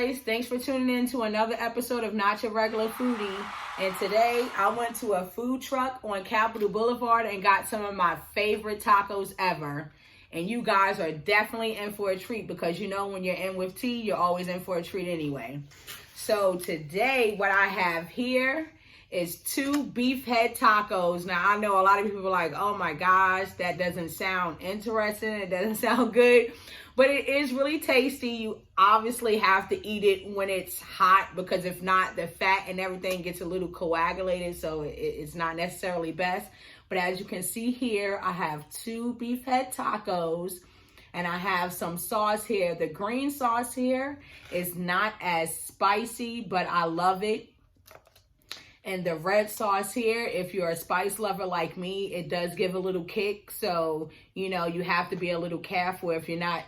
guys, thanks for tuning in to another episode of Not Your Regular Foodie. And today I went to a food truck on Capitol Boulevard and got some of my favorite tacos ever. And you guys are definitely in for a treat because you know when you're in with tea, you're always in for a treat anyway. So today what I have here is 2 beef head tacos. Now I know a lot of people are like, oh my gosh, that doesn't sound interesting. It doesn't sound good. But it is really tasty. You obviously have to eat it when it's hot because if not, the fat and everything gets a little coagulated. So it's not necessarily best. But as you can see here, I have 2 beef head tacos. And I have some sauce here. The green sauce here is not as spicy, but I love it. And the red sauce here, if you're a spice lover like me, it does give a little kick. So, you know, you have to be a little careful if you're not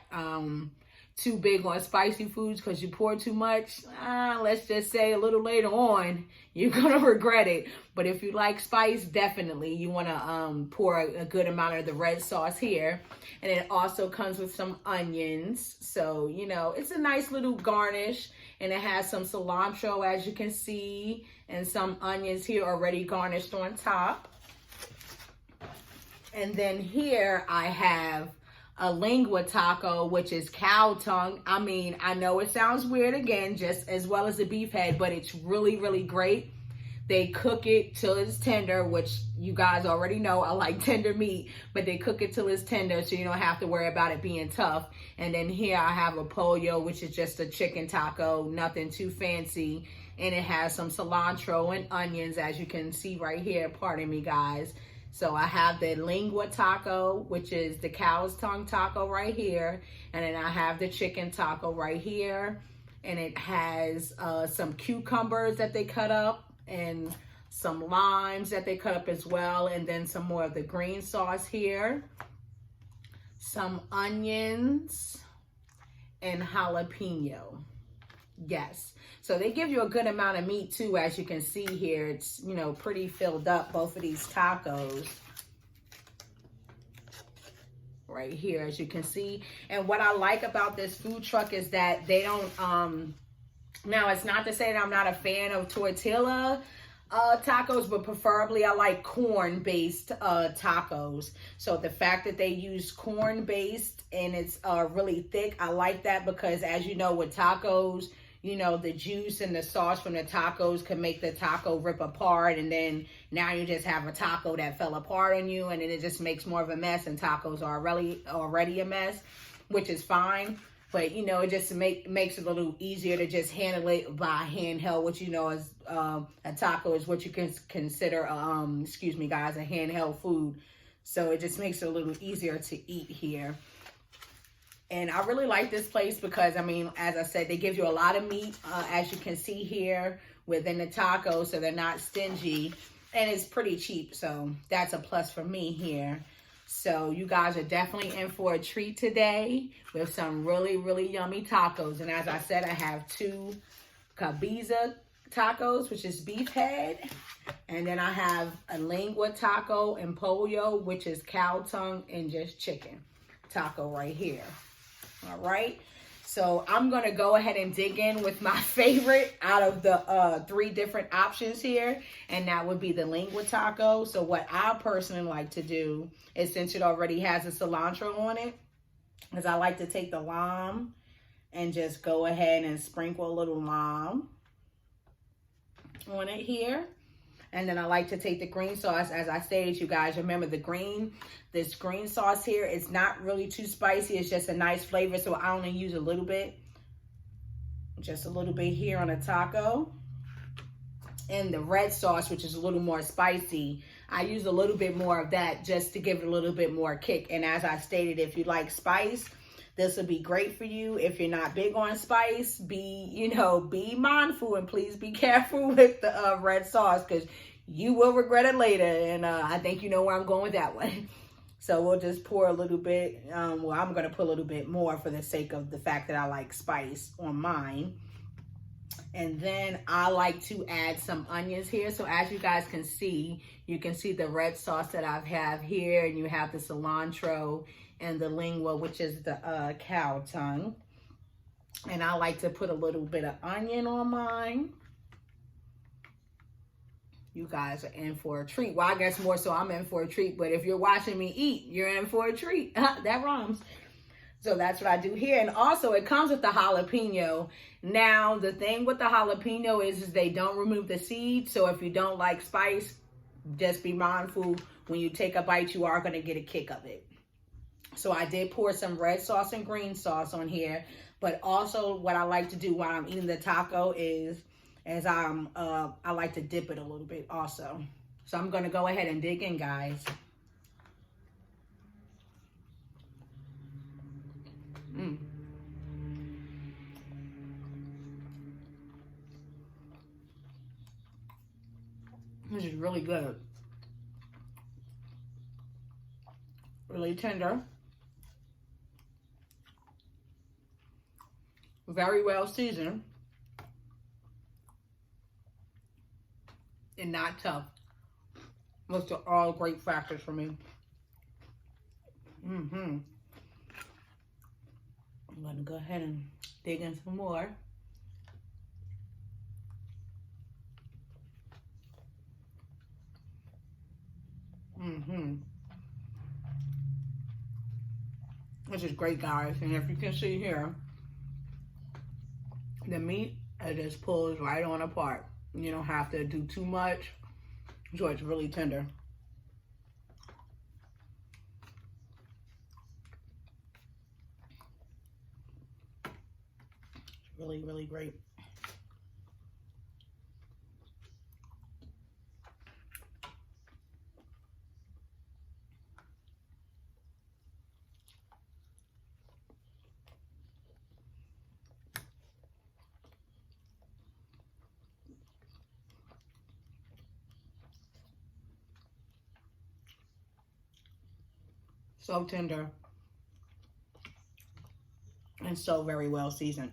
too big on spicy foods because you pour too much. Let's just say a little later on, you're going to regret it. But if you like spice, definitely you want to pour a good amount of the red sauce here. And it also comes with some onions. So, you know, it's a nice little garnish. And it has some cilantro, as you can see, and some onions here already garnished on top. And then here I have a lengua taco, which is cow tongue. I mean, I know it sounds weird again, just as well as the beef head, but it's really, really great. They cook it till it's tender, which you guys already know I like tender meat, but they cook it till it's tender so you don't have to worry about it being tough. And then here I have a pollo, which is just a chicken taco, nothing too fancy. And it has some cilantro and onions, as you can see right here. Pardon me, guys. So I have the lengua taco, which is the cow's tongue taco right here. And then I have the chicken taco right here. And it has some cucumbers that they cut up and some limes that they cut up as well. And then some more of the green sauce here. Some onions and jalapeno. Yes. So they give you a good amount of meat too, as you can see here. It's, you know, pretty filled up, both of these tacos. Right here, as you can see. And what I like about this food truck is that they don't, now it's not to say that I'm not a fan of tortilla tacos, but preferably I like corn-based tacos. So the fact that they use corn-based and it's really thick, I like that because as you know with tacos, you know, the juice and the sauce from the tacos can make the taco rip apart. And then now you just have a taco that fell apart on you and then it just makes more of a mess. And tacos are already a mess, which is fine. But, you know, it just makes it a little easier to just handle it by handheld, which, you know, is a taco is what you can consider, excuse me, guys, a handheld food. So it just makes it a little easier to eat here. And I really like this place because, I mean, as I said, they give you a lot of meat, as you can see here within the taco. So they're not stingy and it's pretty cheap. So that's a plus for me here. So you guys are definitely in for a treat today with some really, really yummy tacos. And as I said, I have 2 Cabeza tacos, which is beef head. And then I have a lengua taco and pollo, which is cow tongue and just chicken taco right here. All right. So I'm going to go ahead and dig in with my favorite out of the 3 different options here. And that would be the lengua taco. So what I personally like to do is, since it already has a cilantro on it, is I like to take the lime and just go ahead and sprinkle a little lime on it here. And then I like to take the green sauce. As I stated, you guys, remember this green sauce here, it's not really too spicy. It's just a nice flavor. So I only use a little bit. Just a little bit here on a taco. And the red sauce, which is a little more spicy, I use a little bit more of that just to give it a little bit more kick. And as I stated, if you like spice, this will be great for you. If you're not big on spice, be mindful and please be careful with the red sauce because you will regret it later. And I think you know where I'm going with that one. So we'll just pour a little bit. Well, I'm going to put a little bit more for the sake of the fact that I like spice on mine. And then I like to add some onions here. So as you guys can see, you can see the red sauce that I have here. And you have the cilantro and the lengua, which is the cow tongue. And I like to put a little bit of onion on mine. You guys are in for a treat. Well, I guess more so I'm in for a treat. But if you're watching me eat, you're in for a treat. That rhymes. So that's what I do here. And also it comes with the jalapeno. Now, the thing with the jalapeno is they don't remove the seed. So if you don't like spice, just be mindful when you take a bite, you are going to get a kick of it. So I did pour some red sauce and green sauce on here. But also what I like to do while I'm eating the taco is, I like to dip it a little bit also. So I'm going to go ahead and dig in, guys. This is really good. Really tender. Very well seasoned. And not tough. Those are all great factors for me. I'm going to go ahead and dig in some more. This is great, guys. And if you can see here, the meat, it just pulls right on apart. You don't have to do too much. So it's really tender. It's really, really great. So tender. And so very well seasoned.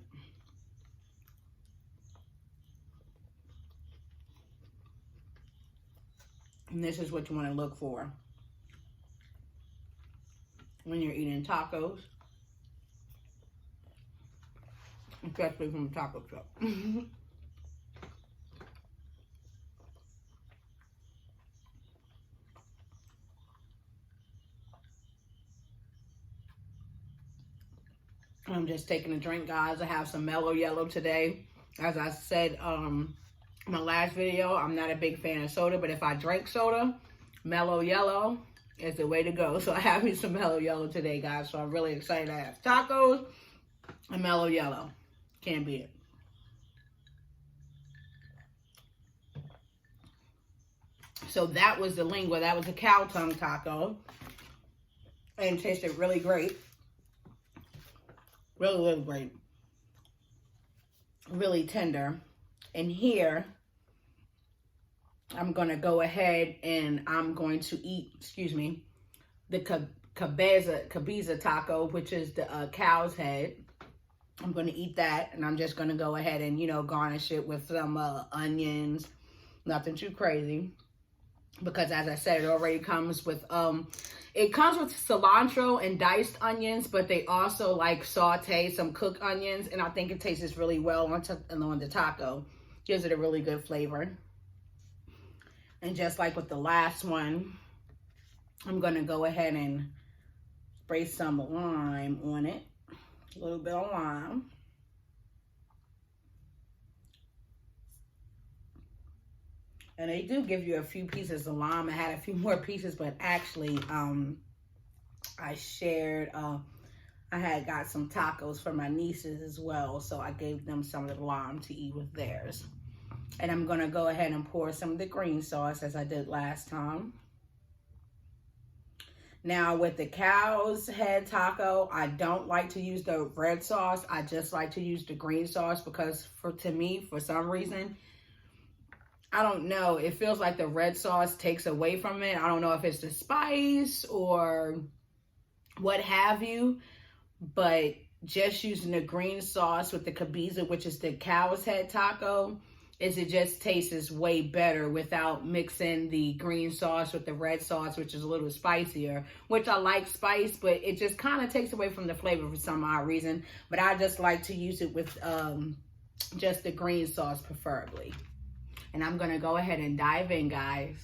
And this is what you want to look for when you're eating tacos, especially from a taco truck. I'm just taking a drink, guys. I have some mellow yellow today. As I said in my last video, I'm not a big fan of soda, but if I drink soda, mellow yellow is the way to go. So I have me some mellow yellow today, guys. So I'm really excited. I have tacos and mellow yellow. Can't beat it. So that was the lengua. That was a cow tongue taco. And it tasted really great. Really, really great. Really tender. And here, I'm going to go ahead and I'm going to eat, the cabeza taco, which is the cow's head. I'm going to eat that, and I'm just going to go ahead and, garnish it with some onions. Nothing too crazy. Because as I said, it already comes with, it comes with cilantro and diced onions, but they also like saute some cooked onions, and I think it tastes really well on the taco. Gives it a really good flavor. And just like with the last one, I'm going to go ahead and spray some lime on it. A little bit of lime. And they do give you a few pieces of lime. I had a few more pieces, but actually, I shared, I had got some tacos for my nieces as well. So I gave them some of the lime to eat with theirs. And I'm going to go ahead and pour some of the green sauce as I did last time. Now with the cow's head taco, I don't like to use the red sauce. I just like to use the green sauce because to me, for some reason, I don't know. It feels like the red sauce takes away from it. I don't know if it's the spice or what have you. But just using the green sauce with the cabeza, which is the cow's head taco, is it just tastes way better without mixing the green sauce with the red sauce, which is a little spicier, which I like spice, but it just kind of takes away from the flavor for some odd reason. But I just like to use it with just the green sauce preferably. And I'm gonna go ahead and dive in, guys.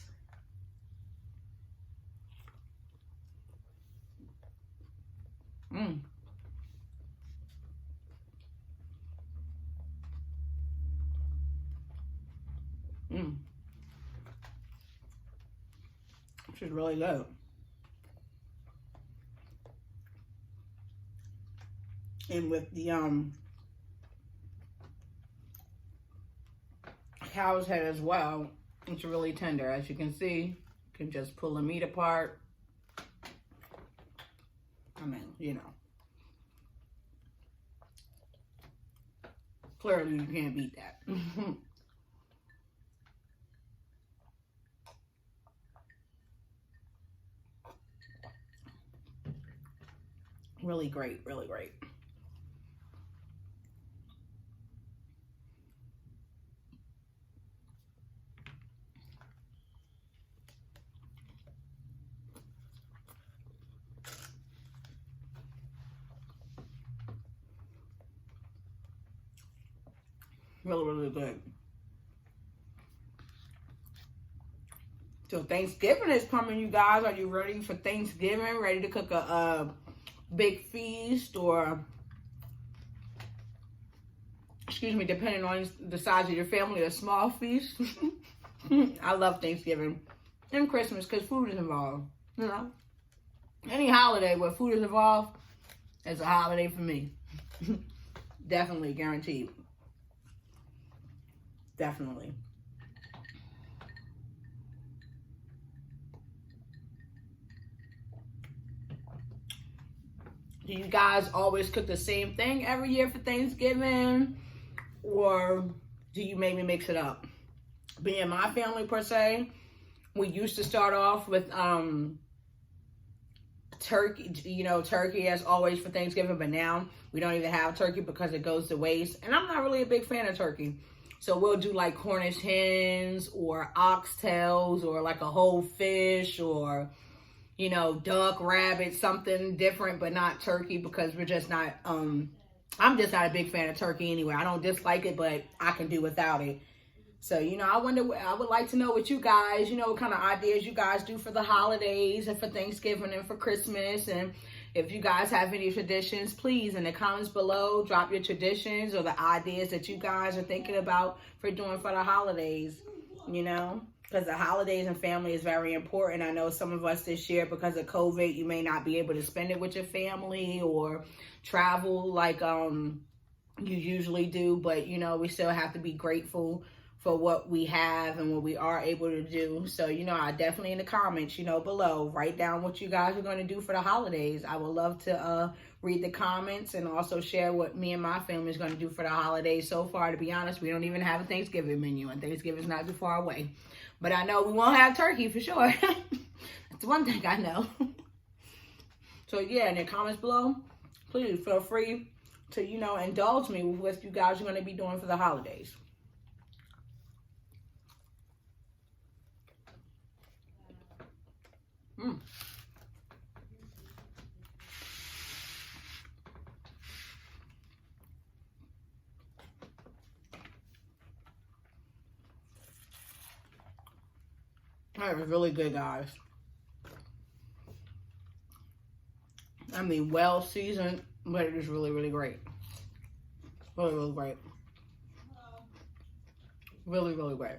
Mmm. Mmm. This is really good. And with the cow's head as well, it's really tender. As you can see, you can just pull the meat apart. I mean, you know, clearly you can't beat that. Really great, really great. Really, really good. So Thanksgiving is coming, you guys. Are you ready for Thanksgiving? Ready to cook a big feast, or, excuse me, depending on the size of your family, a small feast? I love Thanksgiving and Christmas because food is involved, you know? Any holiday where food is involved is a holiday for me. Definitely, guaranteed. Definitely. Do you guys always cook the same thing every year for Thanksgiving? Or do you maybe mix it up? Being my family per se, we used to start off with turkey, you know, turkey as always for Thanksgiving, but now we don't even have turkey because it goes to waste. And I'm not really a big fan of turkey. So we'll do like Cornish hens or oxtails or like a whole fish or, you know, duck, rabbit, something different, but not turkey because we're just not, I'm just not a big fan of turkey anyway. I don't dislike it, but I can do without it. So, you know, I would like to know what you guys, you know, what kind of ideas you guys do for the holidays and for Thanksgiving and for Christmas. And if you guys have any traditions, please, in the comments below, drop your traditions or the ideas that you guys are thinking about for doing for the holidays, you know, because the holidays and family is very important. I know some of us this year, because of COVID, you may not be able to spend it with your family or travel like you usually do, but, you know, we still have to be grateful for what we have and what we are able to do. So, you know, I definitely in the comments, you know, below, write down what you guys are going to do for the holidays. I would love to read the comments and also share what me and my family is going to do for the holidays. So far, to be honest, we don't even have a Thanksgiving menu, and Thanksgiving's not too far away. But I know we won't have turkey for sure. That's one thing I know. So, yeah, in the comments below, please feel free to, you know, indulge me with what you guys are going to be doing for the holidays. Mm. That was really good, guys. I mean, well seasoned, but it is really, really great. Really, really great. Really, really great.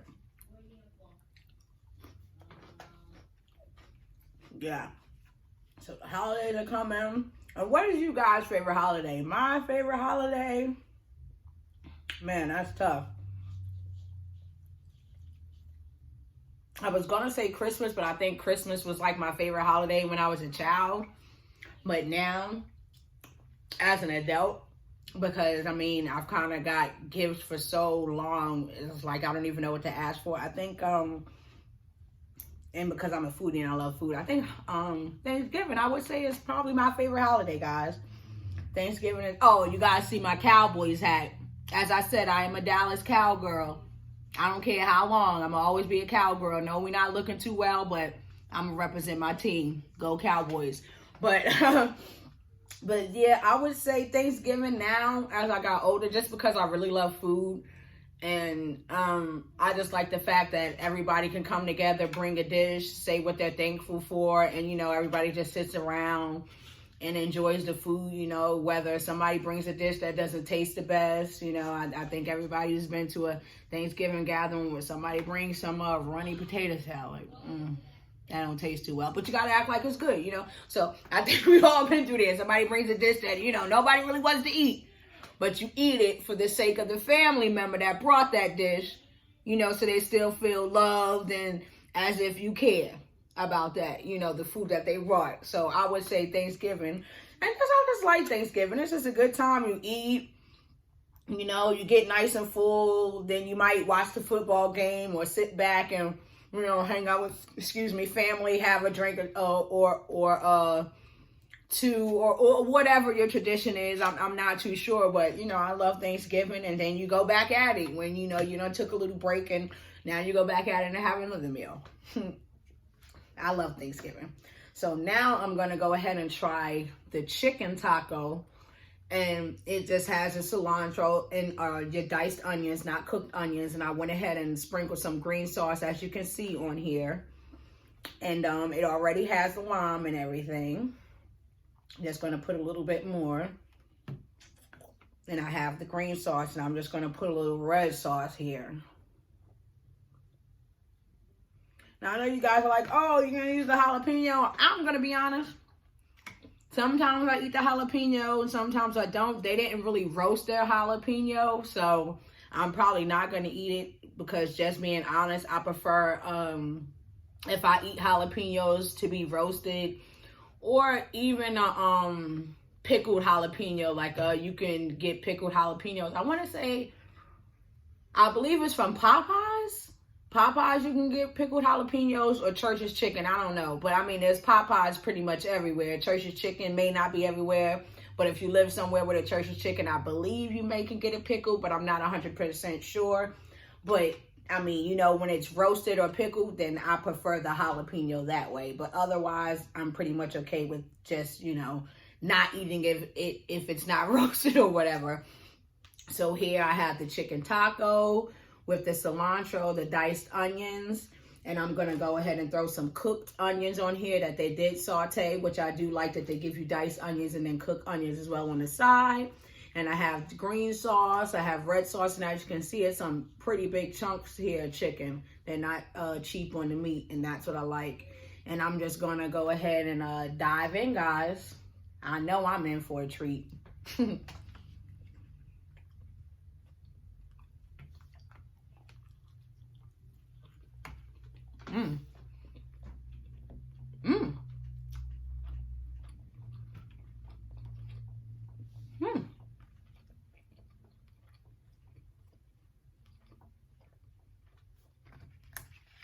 Yeah. So the holidays are coming. And what is you guys' favorite holiday? My favorite holiday? Man, that's tough. I was going to say Christmas, but I think Christmas was like my favorite holiday when I was a child. But now, as an adult, because, I mean, I've kind of got gifts for so long, it's like I don't even know what to ask for. I think, and because I'm a foodie and I love food, I think Thanksgiving, I would say, is probably my favorite holiday, guys. Thanksgiving is, oh, you guys see my Cowboys hat. As I said, I am a Dallas Cowgirl. I don't care how long. I'm going to always be a cowgirl. No, we're not looking too well, but I'm going to represent my team. Go Cowboys. But, but yeah, I would say Thanksgiving now as I got older, just because I really love food. And I just like the fact that everybody can come together, bring a dish, say what they're thankful for. And, you know, everybody just sits around and enjoys the food, you know, whether somebody brings a dish that doesn't taste the best. You know, I think everybody's been to a Thanksgiving gathering where somebody brings some runny potato salad. That don't taste too well, but you gotta act like it's good, you know. So I think we've all been through this. Somebody brings a dish that, you know, nobody really wants to eat, but you eat it for the sake of the family member that brought that dish, you know, so they still feel loved and as if you care about that, you know, the food that they brought. So I would say Thanksgiving. And I just like Thanksgiving. It's just a good time. You eat, you know, you get nice and full. Then you might watch the football game or sit back and, you know, hang out with, family, have a drink or two or whatever your tradition is. I'm not too sure, but, you know, I love Thanksgiving. And then you go back at it when, you know, took a little break and now you go back at it and have another meal. I love Thanksgiving. So now I'm going to go ahead and try the chicken taco. And it just has a cilantro and your diced onions, not cooked onions. And I went ahead and sprinkled some green sauce, as you can see on here. And it already has the lime and everything. Just going to put a little bit more. And I have the green sauce. And I'm just going to put a little red sauce here. Now, I know you guys are like, oh, you're going to use the jalapeno. I'm going to be honest. Sometimes I eat the jalapeno and sometimes I don't. They didn't really roast their jalapeno. So I'm probably not going to eat it because, just being honest, I prefer if I eat jalapenos to be roasted or even pickled jalapeno. Like you can get pickled jalapenos. I want to say, I believe it's from Popeyes. Popeyes, you can get pickled jalapenos, or Church's Chicken. I don't know. But, I mean, there's Popeyes pretty much everywhere. Church's Chicken may not be everywhere. But if you live somewhere with a Church's Chicken, I believe you can get it pickled. But I'm not 100% sure. But, I mean, you know, when it's roasted or pickled, then I prefer the jalapeno that way. But otherwise, I'm pretty much okay with just, you know, not eating if it's not roasted or whatever. So here I have the chicken taco with the cilantro, the diced onions, and I'm gonna go ahead and throw some cooked onions on here that they did saute, which I do like that they give you diced onions and then cooked onions as well on the side. And I have green sauce, I have red sauce, and as you can see, it's some pretty big chunks here of chicken. They're not cheap on the meat, and that's what I like. And I'm just gonna go ahead and dive in, guys. I know I'm in for a treat. Mmm. Mmm. Mmm.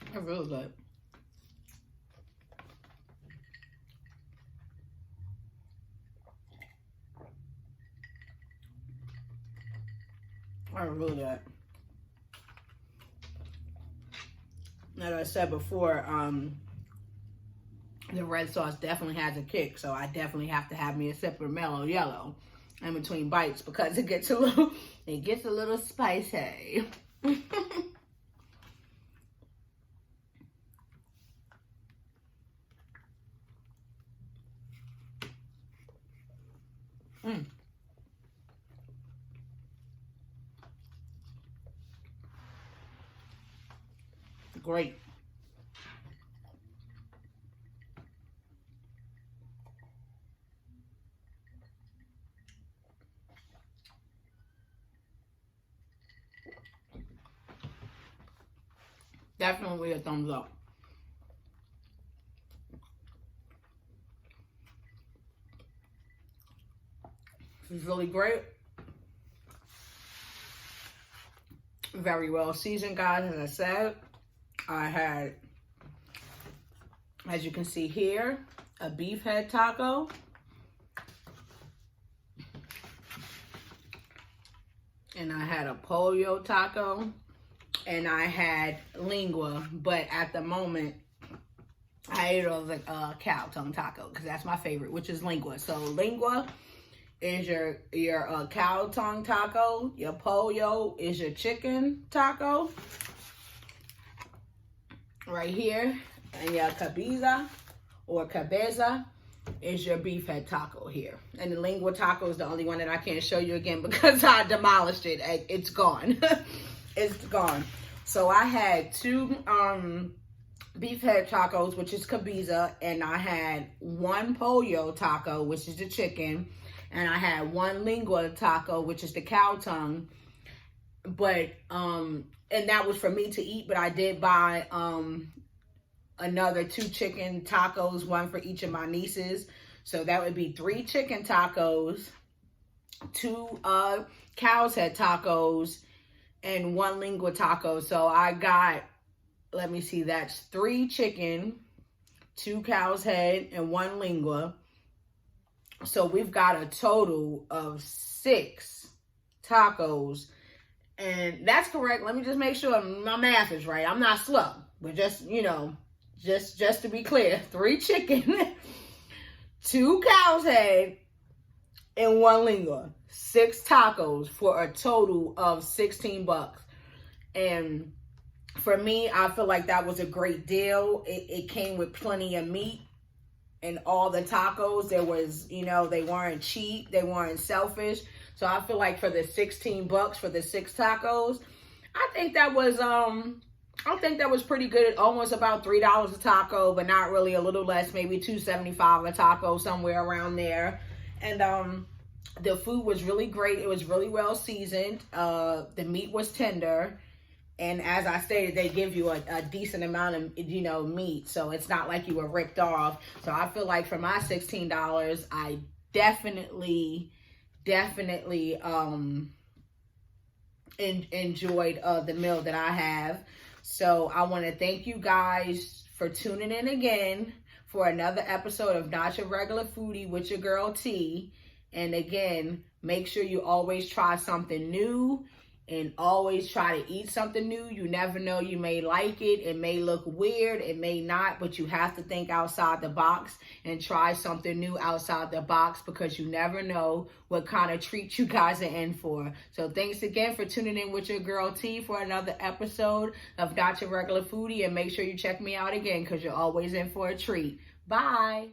It's really good. It's really good. As I said before, the red sauce definitely has a kick, so I definitely have to have me a sip of mellow yellow in between bites because it gets a little spicy. Mm. Great. Definitely a thumbs up. This is really great. Very well seasoned, guys. As I said, I had, as you can see here, a beef head taco. And I had a pollo taco. and I had lengua, but at the moment I ate it as like a cow tongue taco because that's my favorite, which is lengua. So lengua is your cow tongue taco. Your pollo is your chicken taco right here, and your cabeza or cabeza is your beef head taco here. And the lengua taco is the only one that I can't show you again because I demolished it. It's gone. It's gone. So I had two beef head tacos, which is cabeza, and I had one pollo taco, which is the chicken, and I had one lengua taco, which is the cow tongue. But and that was for me to eat, but I did buy another 2 chicken tacos, one for each of my nieces. So that would be 3 chicken tacos, 2 cow's head tacos, and 1 lengua taco. So I got, let me see, that's 3 chicken, 2 cow's head, and 1 lengua. So we've got a total of 6 tacos. And that's correct. Let me just make sure my math is right. I'm not slow. But just, you know, just to be clear, 3 chicken, 2 cow's head, and 1 lengua. 6 tacos for a total of $16. And for me, I feel like that was a great deal. It came with plenty of meat. And all the tacos, there was, you know, they weren't cheap. They weren't selfish. So I feel like for the $16 for the 6 tacos, I think that was pretty good. Almost about $3 a taco, but not really, a little less, maybe $2.75 a taco, somewhere around there. And the food was really great. It was really well seasoned. The meat was tender. And as I stated, they give you a decent amount of, you know, meat. So it's not like you were ripped off. So I feel like for my $16, I definitely enjoyed the meal that I have. So I want to thank you guys for tuning in again for another episode of Not Your Regular Foodie with your girl T. And again, make sure you always try something new. And always try to eat something new. You never know, you may like it. It may look weird, it may not, but you have to think outside the box and try something new outside the box, because you never know what kind of treat you guys are in for. So thanks again for tuning in with your girl T for another episode of Not Your Regular Foodie. And make sure you check me out again, because you're always in for a treat. Bye.